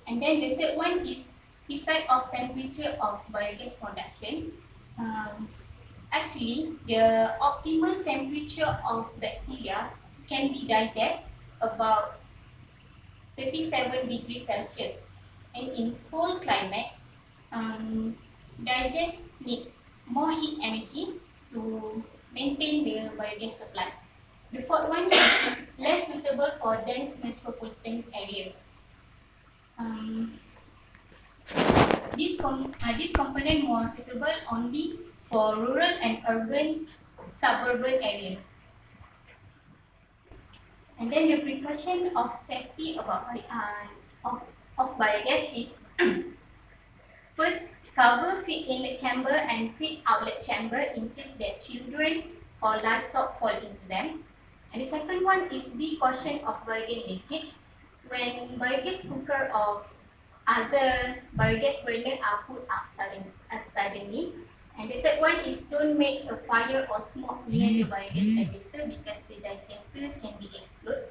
And then the third one is effect of temperature of biogas production. Actually, the optimal temperature of bacteria can be digest about 37 degrees Celsius. And in cold climates, digest need more heat energy to maintain the biogas supply. The fourth one is less suitable for dense metropolitan area. This component more suitable only for rural and urban suburban area. And then the precaution of safety about of biogas is first, cover feed inlet chamber and feed outlet chamber in case that children or livestock fall into them. And the second one is be cautious of biogas leakage when biogas cooker or other biogas burner are put up suddenly. And the third one is don't make a fire or smoke near the biogas digester because the digester can be exploded.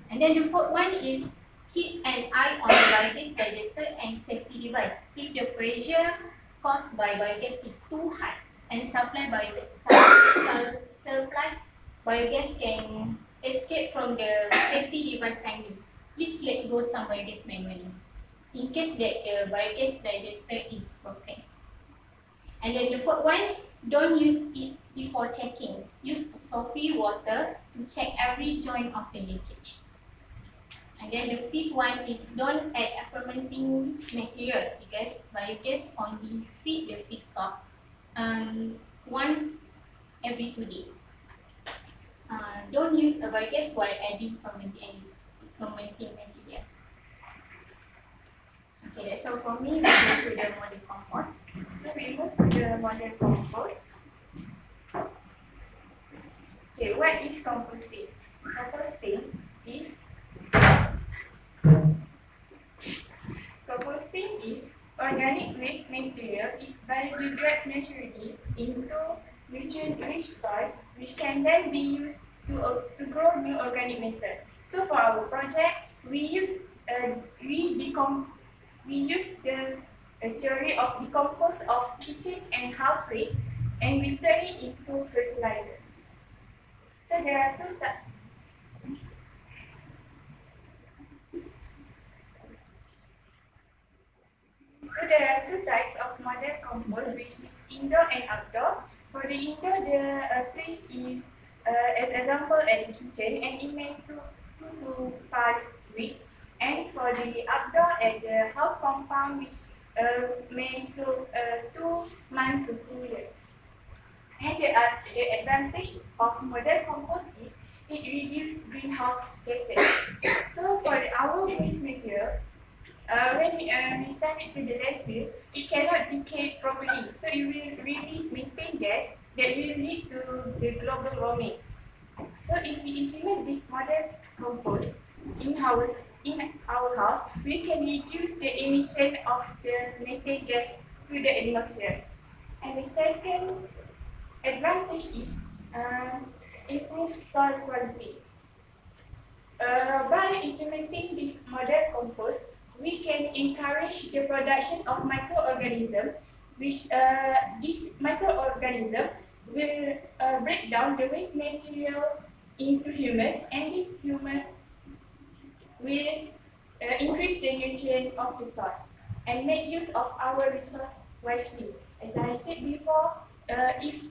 And then the fourth one is keep an eye on the biogas digester and safety device. If the pressure caused by biogas is too high and supply biogas can escape from the safety device timely, please let go some biogas manually in case that the biogas digester is broken. And then the fourth one, don't use it before checking. Use soapy water to check every joint of the leakage. And then the fifth one is don't add fermenting material because biogas only feed the feedstock once every 2 days. Don't use a biogas while adding fermenting material. Okay, that's all for me. We go to the model compost. So we move to the model compost. Okay, what is composting? Composting is organic waste material. It biodegrades naturally into nutrient-rich soil, which can then be used to grow new organic matter. So for our project, we use the theory of decompose of kitchen and house waste, and we turn it into fertilizer. So there are two types. So there are two types of model compost, which is indoor and outdoor. For the indoor, the place is, as example, at the kitchen, and it may take 2 to 5 weeks. And for the outdoor, at the house compound, which may take 2 months to 2 years. And the advantage of model compost is it reduces greenhouse gases. So for our waste material, when we send it to the landfill, it cannot decay properly. So it will release methane gas that will lead to the global warming. So if we implement this model compost in our house, we can reduce the emission of the methane gas to the atmosphere. And the second advantage is improve soil quality. By implementing this model compost, we can encourage the production of microorganisms, which this microorganism will break down the waste material into humus, and this humus will increase the nutrient of the soil and make use of our resource wisely. As I said before, if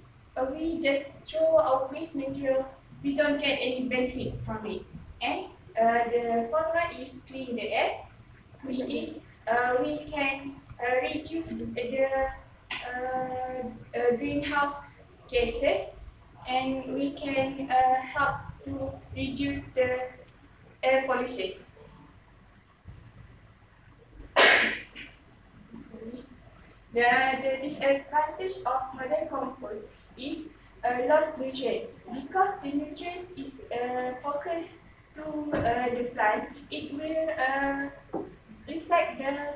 we just throw our waste material, we don't get any benefit from it. And the fourth one is clean the air, which is we can reduce the greenhouse gases, and we can help to reduce the air pollution. The disadvantage of model compost is lost nutrient. Because the nutrient is focused to the plant, it will affect the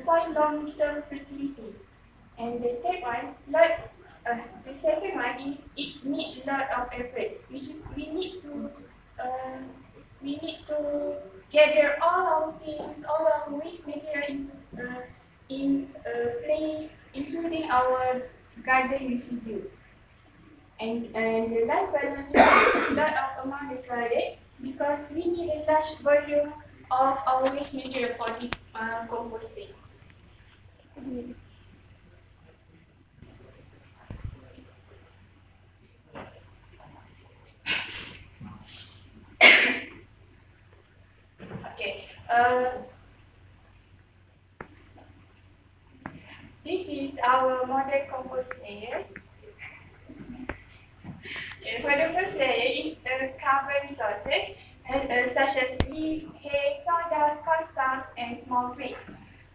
soil long-term fertility. And the third one, the second one is it needs a lot of effort, which is we need to gather all our things, all our waste material in a place, including our garden residue. And the last but not least, lot of amount required because we need a large volume of our waste material for this composting. Okay. This is our model compost layer. Okay, for the first layer is the carbon sources such as leaves, hay, sawdust, corn starch, and small twigs.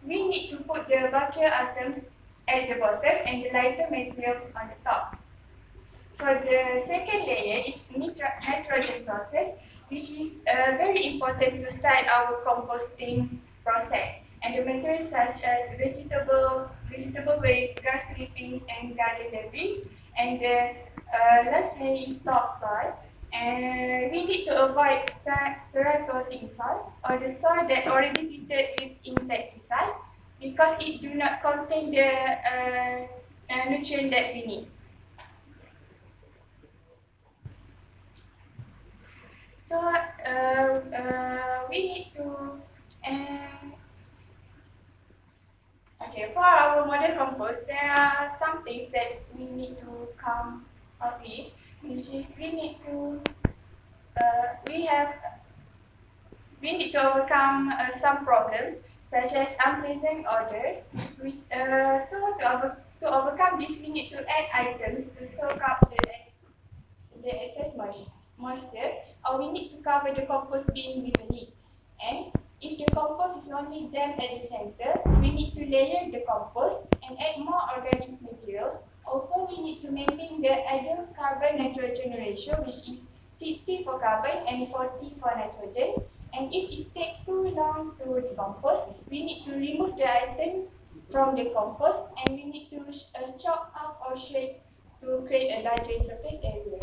We need to put the bulkier items at the bottom and the lighter materials on the top. For the second layer is nitrogen sources, which is very important to start our composting process. And the materials such as vegetable waste, grass clippings, and garden debris. And the last layer is topsoil. And we need to avoid sterile potting soil or the soil that already treated with insecticide because it do not contain the nutrient that we need. So we need to okay, for our model compost, there are some things that we need to come up with, which is we need to overcome some problems such as unpleasant odor. Which to overcome this, we need to add items to soak up the excess moisture, or we need to cover the compost bin with a lid. And if the compost is only damp at the center, we need to layer the compost and add more organic materials. Also, we need to maintain the ideal carbon-nitrogen ratio, which is 60 for carbon and 40 for nitrogen. And if it takes too long to decompose, we need to remove the item from the compost and we need to chop up or shade to create a larger surface area.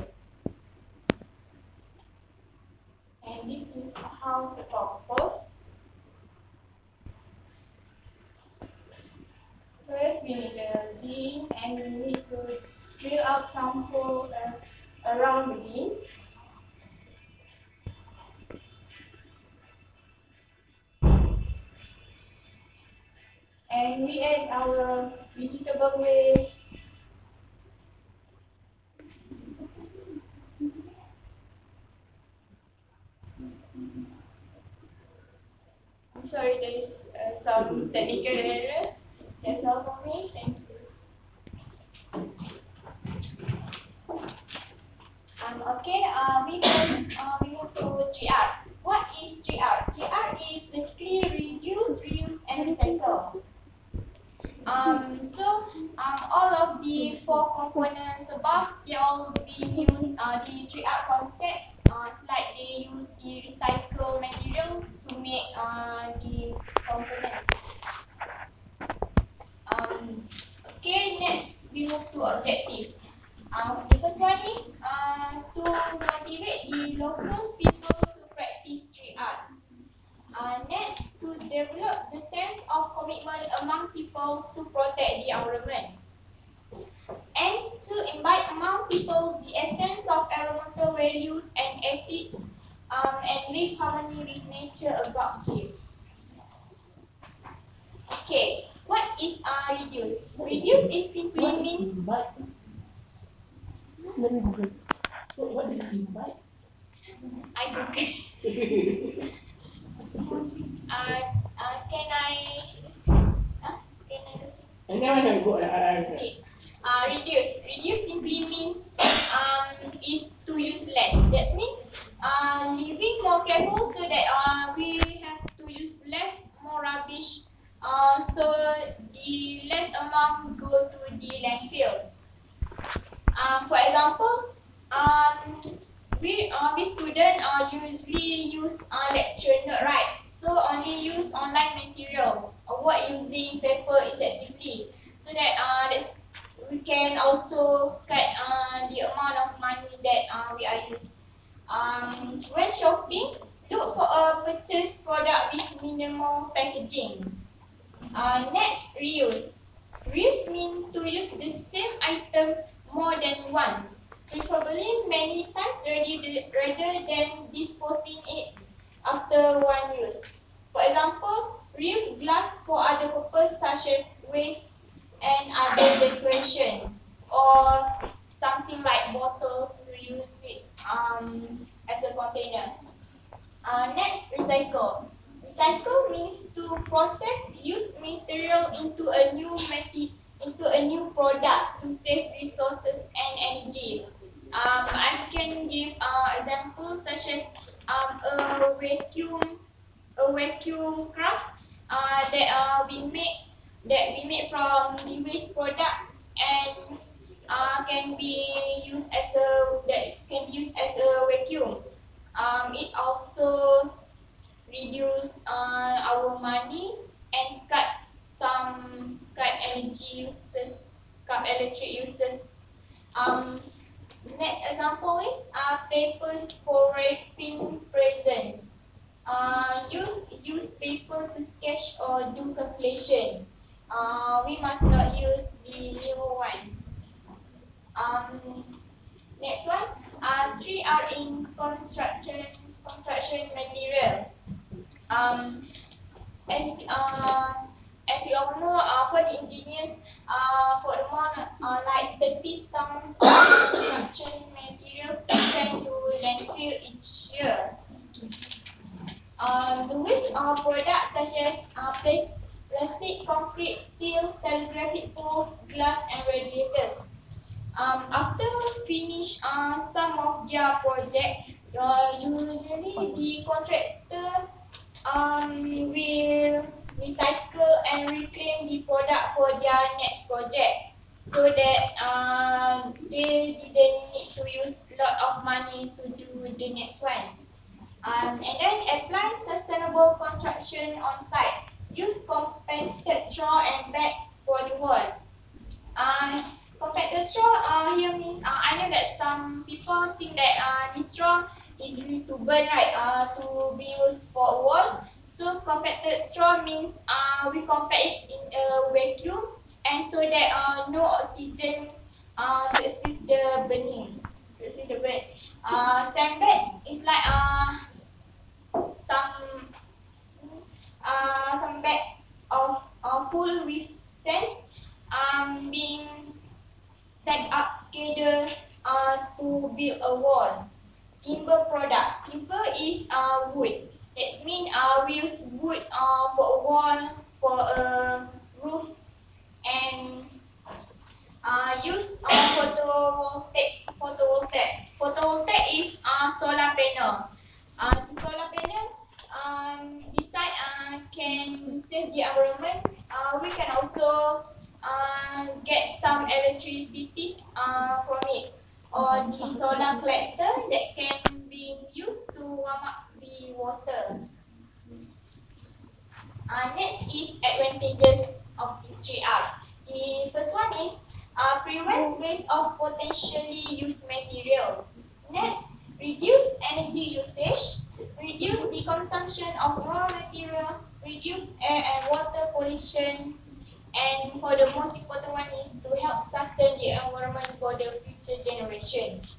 And this is how to compost. First, we need a bin and we need to drill out some hole around the bin. And we add our vegetable waste. I'm sorry, there is some technical error. That's all for me. Thank you. Okay, we move to 3R. What is 3R? 3R is basically reduce, reuse, and recycle. All of the four components above, they all being used the 3R concept. Like they use the recycled material to make the components. Okay, next we move to objective. The first one is to motivate the local people to practice 3Rs. Next, to develop the sense of commitment among people to protect the environment. And to invite among people the essence of environmental values and ethics and live harmony with nature about here. Okay, what is reduce? Reduce is simply means. Let me Google. What did you invite? I Google. Can I Go. Okay. Reduce simply means is to use less. That means living more careful so that we have to use less, more rubbish. So the less amount go to the landfill. For example, we students usually use lecture note, right? So only use online material. Avoid using paper excessively, so that we can also cut the amount of money that we are using. When shopping, look for a purchase product with minimal packaging. Next, reuse. Reuse means to use the same item more than once, preferably many times rather than disposing it after one use. For example, reuse glass for other purposes such as waste and other decoration, or something like bottles to use it as a container. Next, recycle. Recycle means to process used material into a new product to save resources and energy. I can give examples such as a vacuum craft that we made from the waste product and can be used as a vacuum. It also reduce our money and cut electric uses. Next example is papers for wrapping presents. Use paper to sketch or do calculation. We must not use the new one. Next one, 3R in construction material. As you all know, for the engineers, for the more like 30 tons of construction materials sent to landfill each year. The waste products such as plastic, concrete, steel, telegraphic poles, glass, and radiators. After finish some of their project, usually the contractor will recycle and reclaim the product for their next project, so that they didn't need to use a lot of money to do the next one. And then apply sustainable construction on site. Use compacted straw and bags for the wall. Compacted straw here means I know that some people think that this straw is easy to burn, right? To be used for a wall. So compacted straw means we compact it in a vacuum, and so that no oxygen to assist the burning. Sandbag is like some bag of full with sand being stacked up together to build a wall. Timber product. Timber is wood. That means we use wood for a wall, for a roof, and use photovoltaic. Photovoltaic is solar panel. The solar panel, besides can save the environment, we can also get some electricity from it, or the solar collector that can be used to warm up the water. Next is advantages of the 3R. The first one is prevent waste of potentially used material. Next, reduce energy usage, reduce the consumption of raw materials, reduce air and water pollution, and for the most important one is to help sustain the environment for the future generations.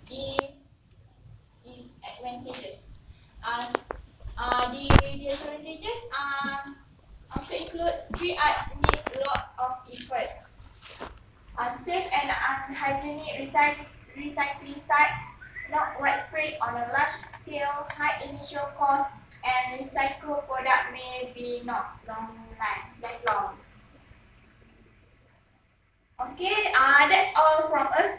The advantages. The disadvantages also include 3R need a lot of effort. Unsafe and unhygienic recycling sites, not widespread on a large scale, high initial cost, and recycled product may be not last long. Okay, that's all from us.